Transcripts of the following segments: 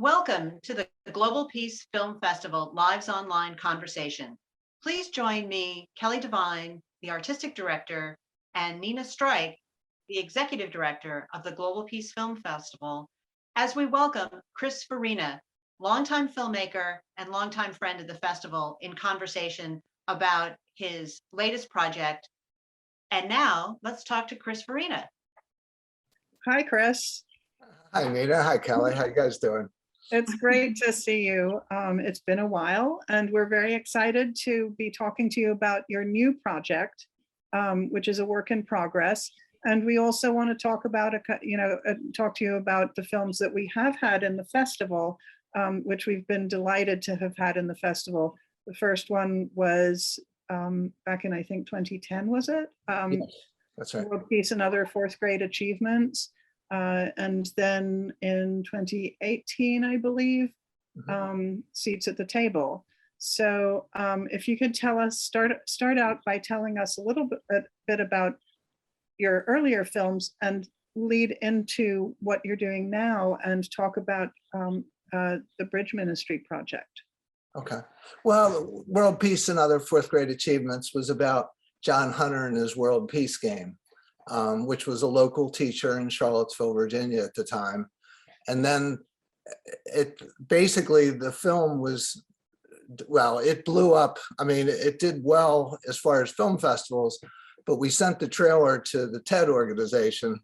Welcome to the Global Peace Film Festival Lives Online Conversation. Please join me, Kelly Devine, the Artistic Director, and Nina Strike, the Executive Director of the Global Peace Film Festival, as we welcome Chris Farina, longtime filmmaker and longtime friend of the festival, in conversation about his latest project. And now let's talk to Chris Farina. Hi, Chris. Hi, Nina. Hi, Kelly. How you guys doing? It's great to see you. It's been a while, and we're very excited to be talking to you about your new project, which is a work in progress. And we also want to talk about, talk to you about the films that we have had in the festival, which we've been delighted to have had in the festival. The first one was back in, I think, 2010, was it? Yes, that's right. World Peace and Other Fourth Grade Achievements. And then in 2018, I believe, Seats at the Table. So if you could tell us, start out by telling us a little bit about your earlier films and lead into what you're doing now and talk about the Bridge Ministry project. Okay. Well, World Peace and Other Fourth Grade Achievements was about John Hunter and his World Peace game, which was a local teacher in Charlottesville, Virginia at the time. And then the film was, well, it blew up. I mean, it did well as far as film festivals, but we sent the trailer to the TED organization,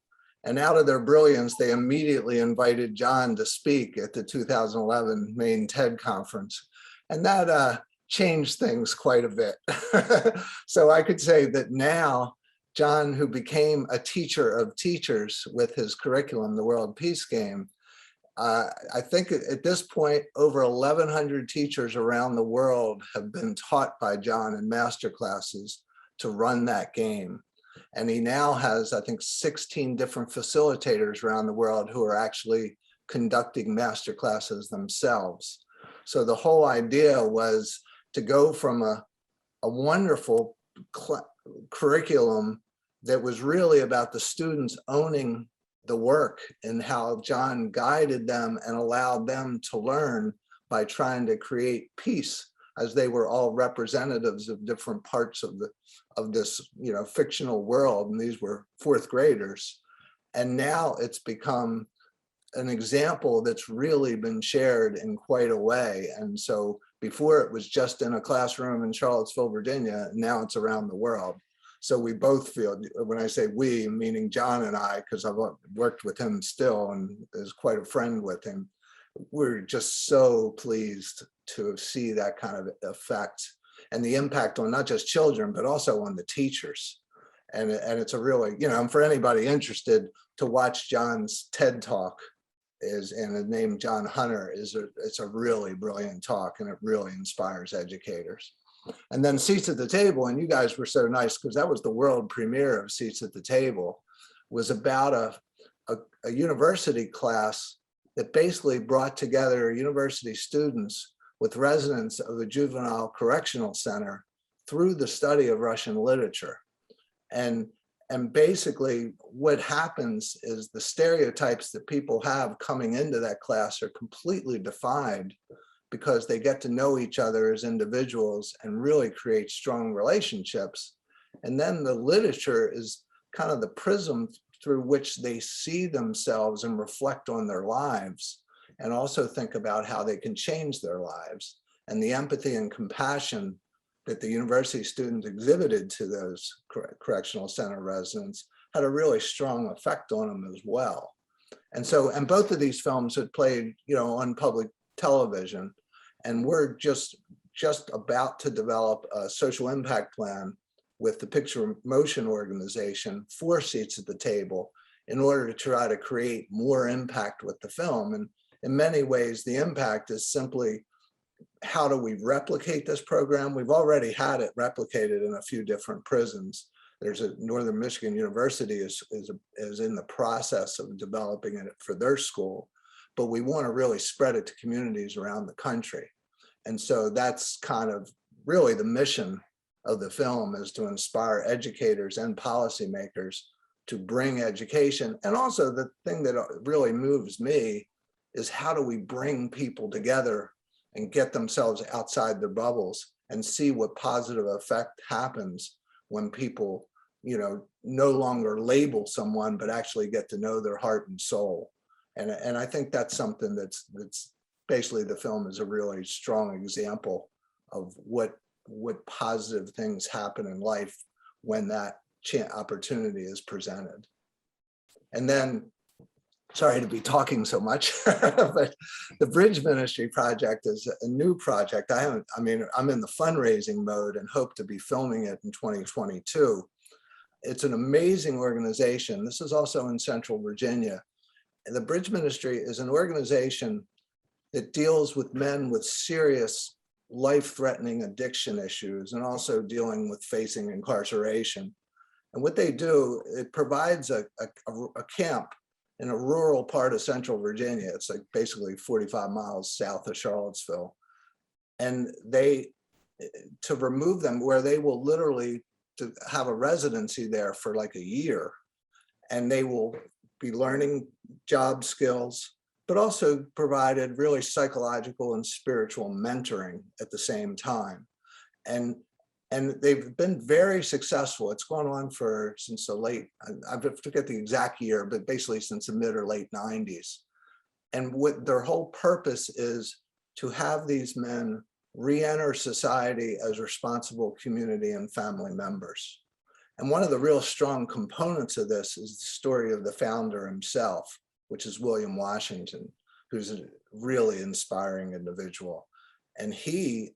and out of their brilliance, they immediately invited John to speak at the 2011 Maine TED conference. And that changed things quite a bit. So I could say that now, John, who became a teacher of teachers with his curriculum, the World Peace Game, I think at this point, over 1,100 teachers around the world have been taught by John in master classes to run that game. And he now has, I think, 16 different facilitators around the world who are actually conducting master classes themselves. So the whole idea was to go from a wonderful curriculum that was really about the students owning the work and how John guided them and allowed them to learn by trying to create peace, as they were all representatives of different parts of this fictional world, and these were fourth graders. And now it's become an example that's really been shared in quite a way. And so before it was just in a classroom in Charlottesville, Virginia, now it's around the world. So we both feel, when I say we, meaning John and I, because I've worked with him still and is quite a friend with him, we're just so pleased to see that kind of effect and the impact on not just children, but also on the teachers. And it's a really, for anybody interested to watch John's TED Talk, and the name John Hunter it's a really brilliant talk, and it really inspires educators. And then Seats at the Table, and you guys were so nice because that was the world premiere of Seats at the Table, was about a university class that basically brought together university students with residents of the Juvenile Correctional Center through the study of Russian literature. And basically what happens is the stereotypes that people have coming into that class are completely defied because they get to know each other as individuals and really create strong relationships. And then the literature is kind of the prism through which they see themselves and reflect on their lives, and also think about how they can change their lives. And the empathy and compassion that the university students exhibited to those correctional center residents had a really strong effect on them as well. And both of these films had played, on public television, and we're just about to develop a social impact plan with the Picture Motion organization for Seats at the Table in order to try to create more impact with the film. And in many ways, the impact is simply, how do we replicate this program? We've already had it replicated in a few different prisons. There's a Northern Michigan University is in the process of developing it for their school, but we want to really spread it to communities around the country. And so that's kind of really the mission of the film, is to inspire educators and policymakers to bring education. And also the thing that really moves me is how do we bring people together and get themselves outside their bubbles and see what positive effect happens when people, you know, no longer label someone, but actually get to know their heart and soul. And I think that's something that's basically, the film is a really strong example of what positive things happen in life when that opportunity is presented. And then, sorry to be talking so much, but the Bridge Ministry project is a new project. I'm in the fundraising mode and hope to be filming it in 2022. It's an amazing organization. This is also in Central Virginia. And the Bridge Ministry is an organization that deals with men with serious life-threatening addiction issues and also dealing with facing incarceration. And what they do, it provides a camp in a rural part of Central Virginia. It's like basically 45 miles south of Charlottesville. And to remove them, where they will literally to have a residency there for like a year. And they will be learning job skills, but also provided really psychological and spiritual mentoring at the same time. And they've been very successful. It's gone on since the late, I forget the exact year, but basically since the mid or late 90s. And what their whole purpose is to have these men re-enter society as responsible community and family members. And one of the real strong components of this is the story of the founder himself, which is William Washington, who's a really inspiring individual. And he,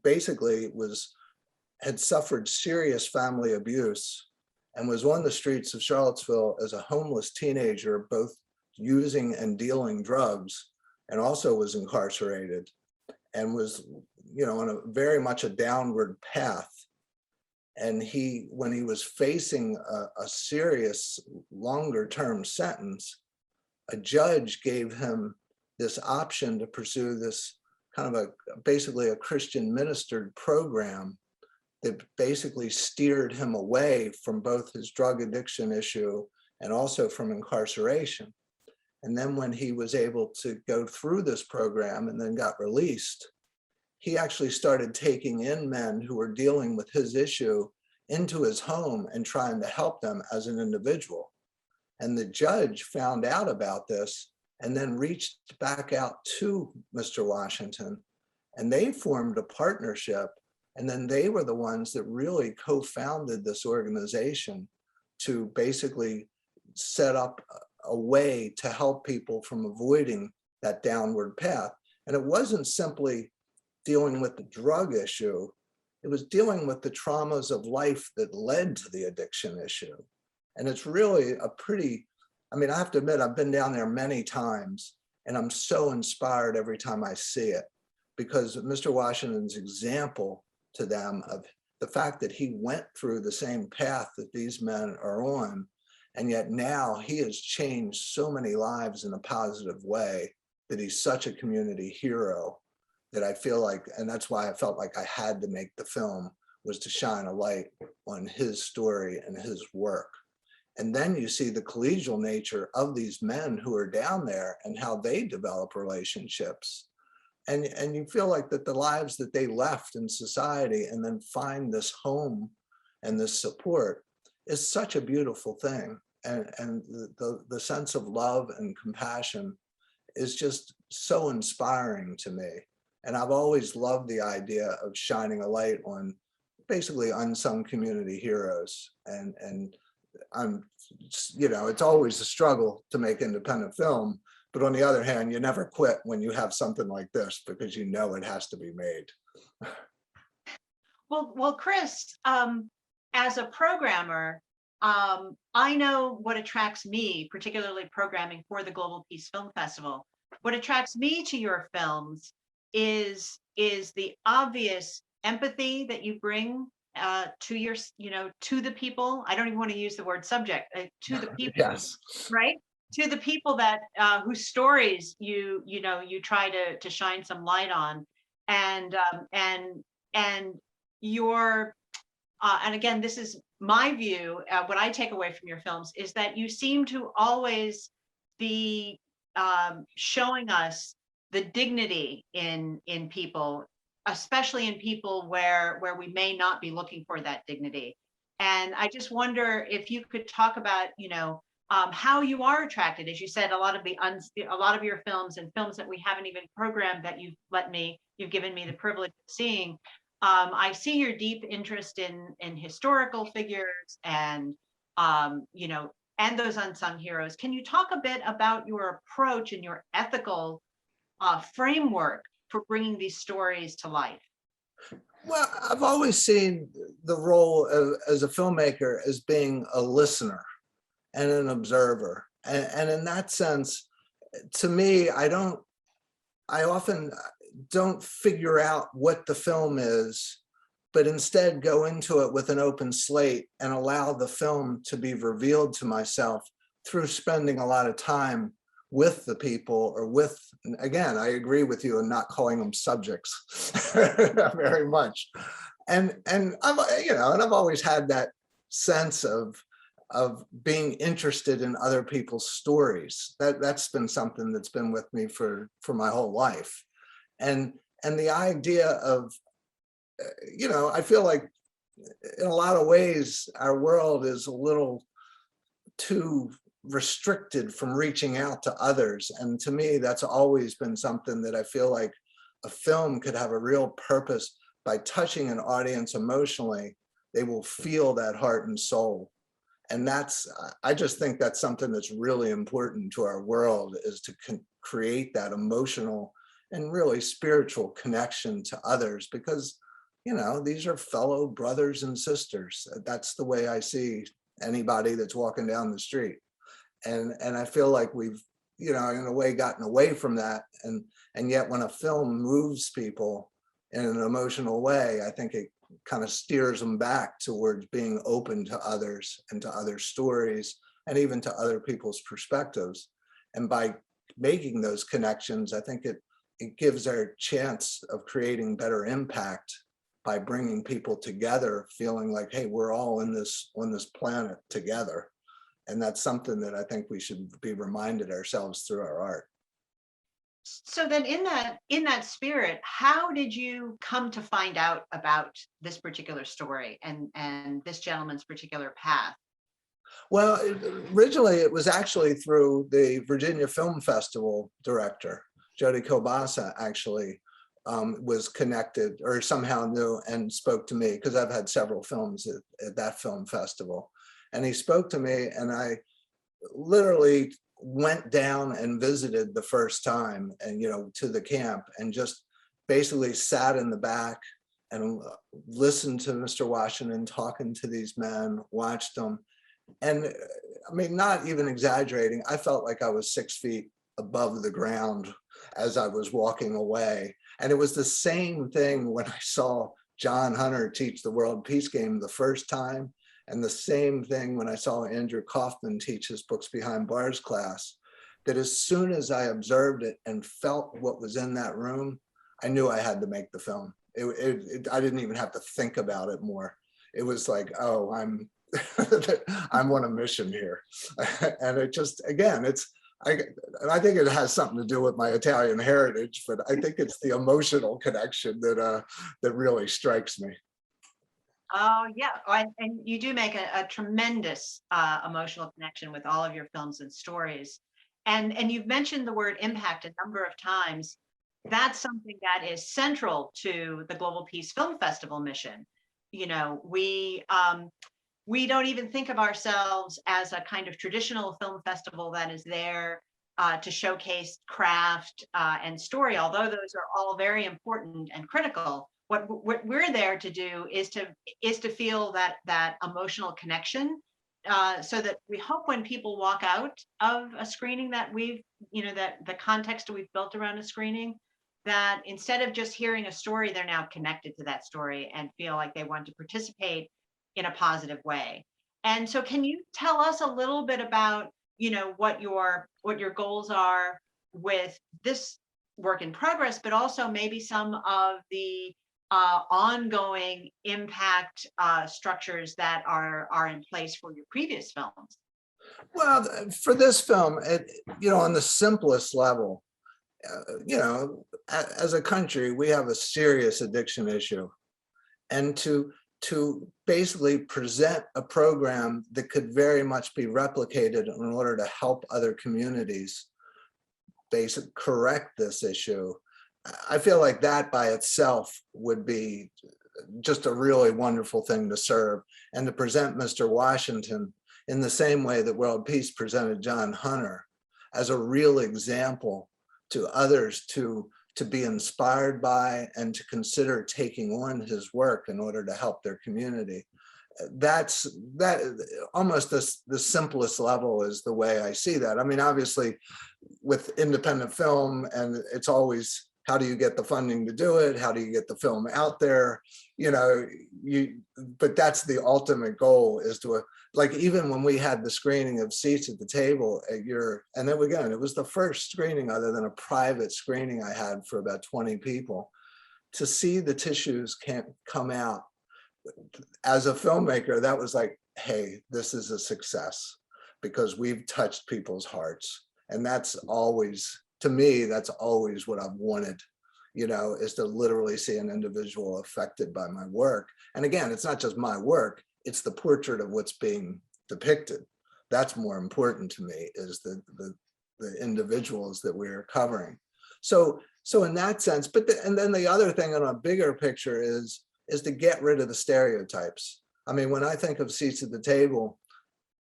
basically had suffered serious family abuse and was on the streets of Charlottesville as a homeless teenager, both using and dealing drugs, and also was incarcerated and was, you know, on very much a downward path. And when he was facing a serious longer term sentence, a judge gave him this option to pursue this kind of basically a Christian ministered program that basically steered him away from both his drug addiction issue and also from incarceration. And then when he was able to go through this program and then got released, he actually started taking in men who were dealing with his issue into his home and trying to help them as an individual. And the judge found out about this and then reached back out to Mr. Washington, and they formed a partnership. And then they were the ones that really co-founded this organization to basically set up a way to help people from avoiding that downward path. And it wasn't simply dealing with the drug issue, it was dealing with the traumas of life that led to the addiction issue. And it's really I have to admit, I've been down there many times and I'm so inspired every time I see it, because Mr. Washington's example to them of the fact that he went through the same path that these men are on, and yet now he has changed so many lives in a positive way that he's such a community hero that I feel like, and that's why I felt like I had to make the film, was to shine a light on his story and his work. And then you see the collegial nature of these men who are down there and how they develop relationships. And you feel like that the lives that they left in society and then find this home and this support is such a beautiful thing. And the sense of love and compassion is just so inspiring to me. And I've always loved the idea of shining a light on basically unsung community heroes. And I'm, it's always a struggle to make independent film. But on the other hand, you never quit when you have something like this, because you know it has to be made. Well, Chris, as a programmer, I know what attracts me, particularly programming for the Global Peace Film Festival. What attracts me to your films is the obvious empathy that you bring to your, to the people. I don't even want to use the word subject, to the people. Yes. Right? To the people that whose stories you try to shine some light on, and your and again, this is my view. What I take away from your films is that you seem to always be showing us the dignity in people, especially in people where we may not be looking for that dignity. And I just wonder if you could talk about, how you are attracted, as you said, a lot of your films and films that we haven't even programmed that you've given me the privilege of seeing. I see your deep interest in historical figures and and those unsung heroes. Can you talk a bit about your approach and your ethical framework for bringing these stories to life? Well, I've always seen the role as a filmmaker as being a listener and an observer. And in that sense, to me, I often don't figure out what the film is, but instead go into it with an open slate and allow the film to be revealed to myself through spending a lot of time with the people, or with, again, I agree with you in not calling them subjects very much. And I've always had that sense of being interested in other people's stories. That's been something that's been with me for my whole life. And the idea of, I feel like in a lot of ways, our world is a little too restricted from reaching out to others. And to me, that's always been something that I feel like a film could have a real purpose. By touching an audience emotionally, they will feel that heart and soul. And I just think that's something that's really important to our world, is to create that emotional and really spiritual connection to others, because, these are fellow brothers and sisters. That's the way I see anybody that's walking down the street. And I feel like we've, in a way, gotten away from that. And yet when a film moves people in an emotional way, I think it kind of steers them back towards being open to others and to other stories, and even to other people's perspectives. And by making those connections, I think it gives our chance of creating better impact by bringing people together, feeling like, hey, we're all on this planet together. And that's something that I think we should be reminded ourselves through our art. So then in that spirit, how did you come to find out about this particular story and this gentleman's particular path? Well, originally it was actually through the Virginia Film Festival director, Jody Kobasa, actually was connected or somehow knew and spoke to me, because I've had several films at that film festival. And he spoke to me, and I literally went down and visited the first time, and to the camp, and just basically sat in the back and listened to Mr. Washington talking to these men, watched them. And I mean, not even exaggerating, I felt like I was 6 feet above the ground as I was walking away. And it was the same thing when I saw John Hunter teach the World Peace Game the first time. And the same thing when I saw Andrew Kaufman teach his Books Behind Bars class, that as soon as I observed it and felt what was in that room, I knew I had to make the film. I didn't even have to think about it more. It was like, oh, I'm on a mission here. And it just, again, I think it has something to do with my Italian heritage, but I think it's the emotional connection that really strikes me. Oh, yeah. And you do make a tremendous emotional connection with all of your films and stories. And you've mentioned the word impact a number of times. That's something that is central to the Global Peace Film Festival mission. We don't even think of ourselves as a kind of traditional film festival that is there to showcase craft and story, although those are all very important and critical. What we're there to do is to feel that emotional connection, so that we hope when people walk out of a screening that that the context we've built around a screening, that instead of just hearing a story, they're now connected to that story and feel like they want to participate in a positive way. And so can you tell us a little bit about, what your goals are with this work in progress, but also maybe some of the ongoing impact structures that are in place for your previous films? Well, for this film, on the simplest level, as a country, we have a serious addiction issue. And to basically present a program that could very much be replicated in order to help other communities correct this issue, I feel like that by itself would be just a really wonderful thing to serve, and to present Mr. Washington in the same way that World Peace presented John Hunter as a real example to others to be inspired by and to consider taking on his work in order to help their community. That almost the simplest level is the way I see that. I mean, obviously with independent film, and it's always, how do you get the funding to do it? How do you get the film out there? But that's the ultimate goal, is to, like, even when we had the screening of Seats at the Table and then again, it was the first screening other than a private screening I had for about 20 people, to see the tissues can't come out. As a filmmaker, that was like, hey, this is a success because we've touched people's hearts. And that's always, to me, that's always what I've wanted, is to literally see an individual affected by my work. And again, it's not just my work, it's the portrait of what's being depicted. That's more important to me, is the individuals that we're covering. So in that sense, and then the other thing on a bigger picture is to get rid of the stereotypes. I mean, when I think of Seats at the Table,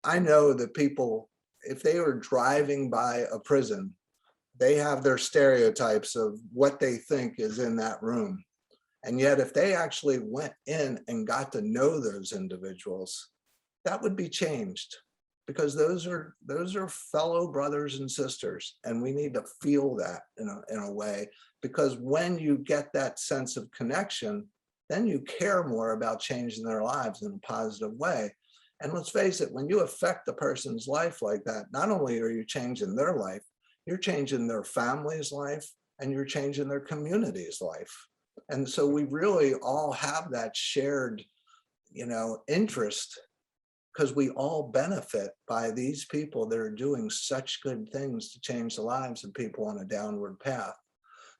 I know that people, if they were driving by a prison, they have their stereotypes of what they think is in that room. And yet, if they actually went in and got to know those individuals, that would be changed, because those are fellow brothers and sisters. And we need to feel that in a way, because when you get that sense of connection, then you care more about changing their lives in a positive way. And let's face it, when you affect a person's life like that, not only are you changing their life, you're changing their family's life, and you're changing their community's life. And so we really all have that shared, interest, because we all benefit by these people that are doing such good things to change the lives of people on a downward path.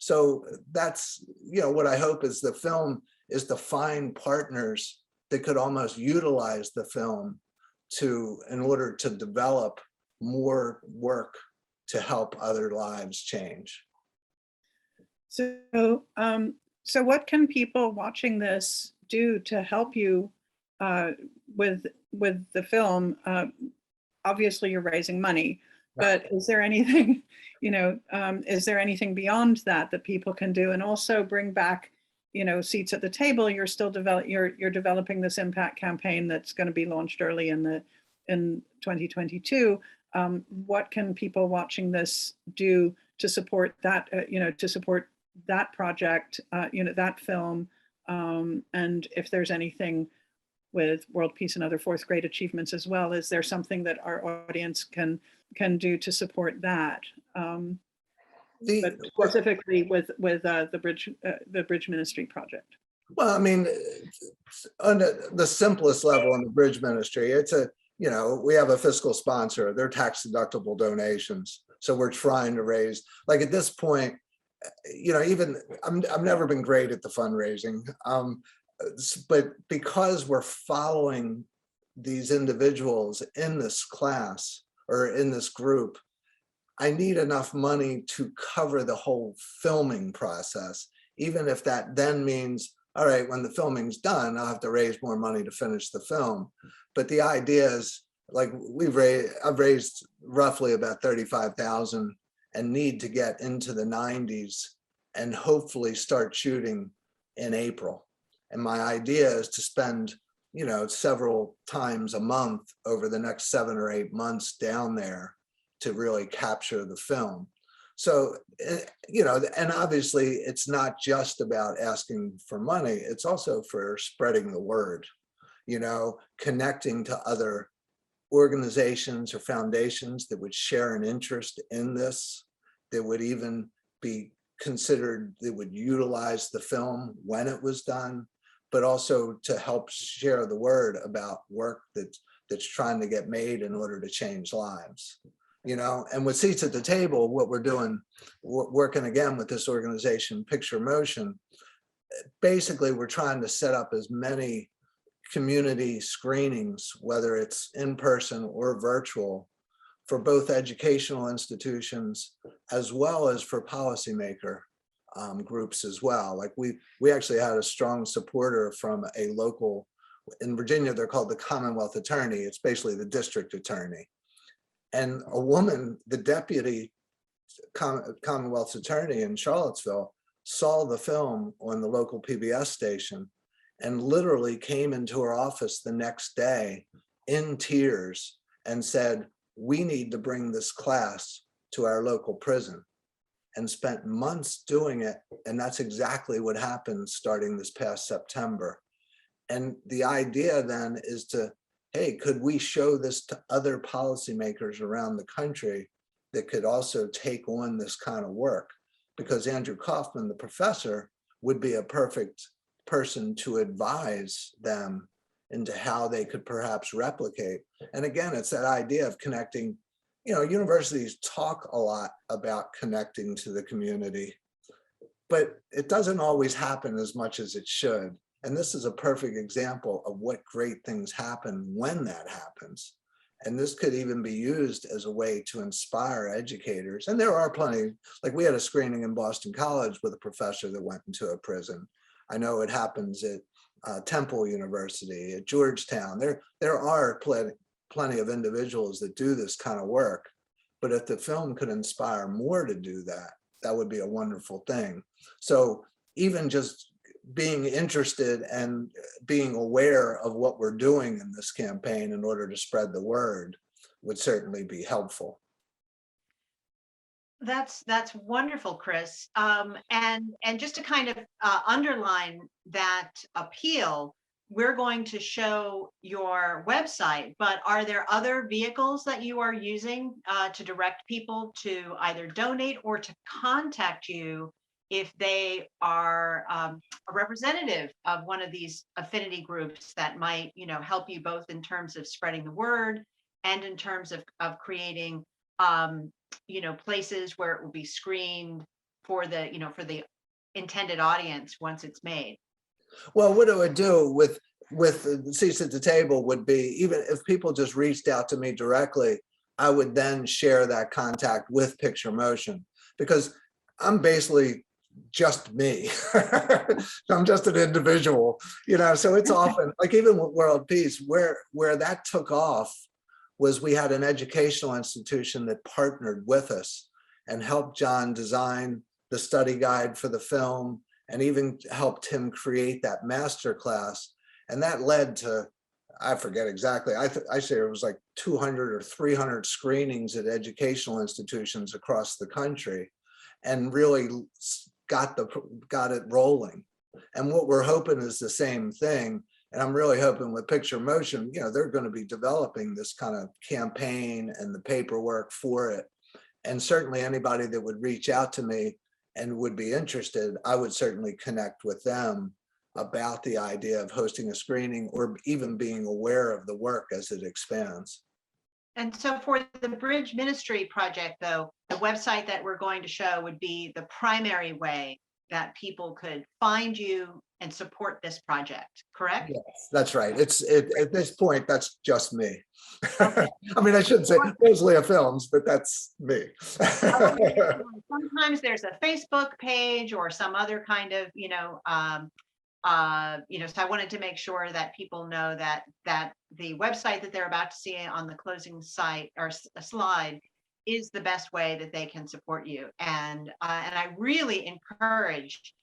So that's, what I hope is the film is to find partners that could almost utilize the film in order to develop more work to help other lives change. So, so what can people watching this do to help you with the film? Obviously, you're raising money, but is there anything, is there anything beyond that people can do, and also bring back, Seats at the Table? You're still you're developing this impact campaign that's going to be launched early in 2022. What can people watching this do to support that, to support that project, that film? And if there's anything with World Peace and other fourth grade achievements as well, is there something that our audience can do to support that? But specifically with the Bridge Ministry project. Well, I mean, on the simplest level in the Bridge Ministry, it's we have a fiscal sponsor, they're tax deductible donations. So we're trying to raise, like at this point, even I've never been great at the fundraising, but because we're following these individuals in this class or in this group, I need enough money to cover the whole filming process, even if that then means, all right, when the filming's done, I'll have to raise more money to finish the film. But the idea is, like, I've raised roughly about 35,000 and need to get into the 90s and hopefully start shooting in April. And my idea is to spend, several times a month over the next 7 or 8 months down there to really capture the film. So, and obviously it's not just about asking for money, it's also for spreading the word, connecting to other organizations or foundations that would share an interest in this, that would even be considered, that would utilize the film when it was done, but also to help share the word about work that's trying to get made in order to change lives. You know, and with Seats at the Table, what we're doing, we're working again with this organization, Picture Motion. Basically, we're trying to set up as many community screenings, whether it's in person or virtual, for both educational institutions as well as for policymaker groups as well. Like we actually had a strong supporter from a local, in Virginia, they're called the Commonwealth Attorney. It's basically the district attorney. And a woman, the deputy Commonwealth's attorney in Charlottesville, saw the film on the local PBS station and literally came into her office the next day in tears and said, we need to bring this class to our local prison, and spent months doing it. And that's exactly what happened starting this past September. And the idea then is to, hey, could we show this to other policymakers around the country that could also take on this kind of work? Because Andrew Kaufman, the professor, would be a perfect person to advise them into how they could perhaps replicate. And again, it's that idea of connecting. You know, universities talk a lot about connecting to the community, but it doesn't always happen as much as it should. And this is a perfect example of what great things happen when that happens. And this could even be used as a way to inspire educators. And there are plenty, like we had a screening in Boston College with a professor that went into a prison. I know it happens at Temple University, at Georgetown. There are plenty of individuals that do this kind of work. But if the film could inspire more to do that, that would be a wonderful thing. So even just being interested and being aware of what we're doing in this campaign in order to spread the word would certainly be helpful. That's wonderful, Chris. And just to kind of underline that appeal, we're going to show your website, but are there other vehicles that you are using to direct people to either donate or to contact you if they are a representative of one of these affinity groups that might, you know, help you both in terms of spreading the word and in terms of creating, you know, places where it will be screened for the, you know, for the intended audience once it's made? Well, what it would do with Seats at the Table would be, even if people just reached out to me directly, I would then share that contact with Picture Motion, because I'm basically just me. I'm just an individual, you know, so it's often like, even with World Peace, where that took off was we had an educational institution that partnered with us and helped John design the study guide for the film, and even helped him create that master class. And that led to, I forget exactly, I say it was like 200 or 300 screenings at educational institutions across the country, and really got it rolling. And what we're hoping is the same thing. And I'm really hoping with Picture Motion, you know, they're going to be developing this kind of campaign and the paperwork for it. And certainly anybody that would reach out to me and would be interested, I would certainly connect with them about the idea of hosting a screening or even being aware of the work as it expands. And so for the Bridge Ministry project, though, the website that we're going to show would be the primary way that people could find you and support this project, correct? Yes, that's right. At this point, that's just me. Okay. I mean, I shouldn't say Rosalia Films, but that's me. Sometimes there's a Facebook page or some other kind of, you know, so I wanted to make sure that people know that the website that they're about to see on the closing site or slide is the best way that they can support you. And I really encourage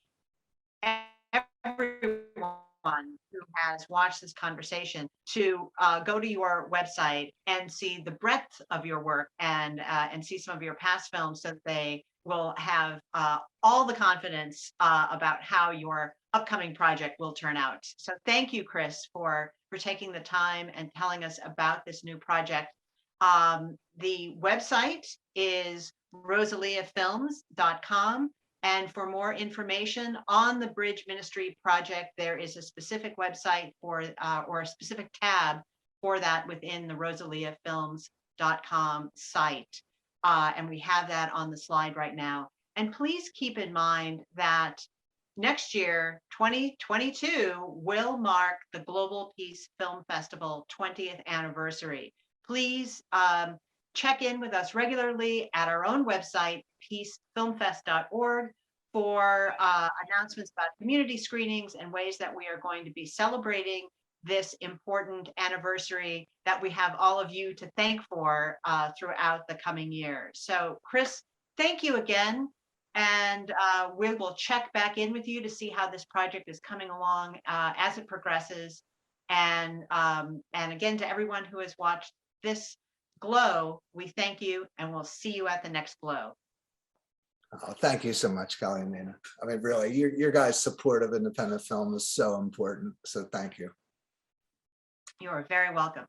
everyone who has watched this conversation to go to your website and see the breadth of your work and see some of your past films, so that they will have all the confidence about how your upcoming project will turn out. So thank you, Chris, for taking the time and telling us about this new project. The website is rosaliafilms.com. And for more information on the Bridge Ministry project, there is a specific website for or a specific tab for that within the rosaliafilms.com site. And we have that on the slide right now. And please keep in mind that next year, 2022, will mark the Global Peace Film Festival 20th anniversary. Please check in with us regularly at our own website, peacefilmfest.org, for announcements about community screenings and ways that we are going to be celebrating this important anniversary that we have all of you to thank for throughout the coming year. So Chris, thank you again. And we will check back in with you to see how this project is coming along as it progresses. And again, to everyone who has watched this Glow, we thank you and we'll see you at the next Glow. Oh, thank you so much, Kelly and Nina. I mean, really, your guys' support of independent film is so important. So thank you. You are very welcome.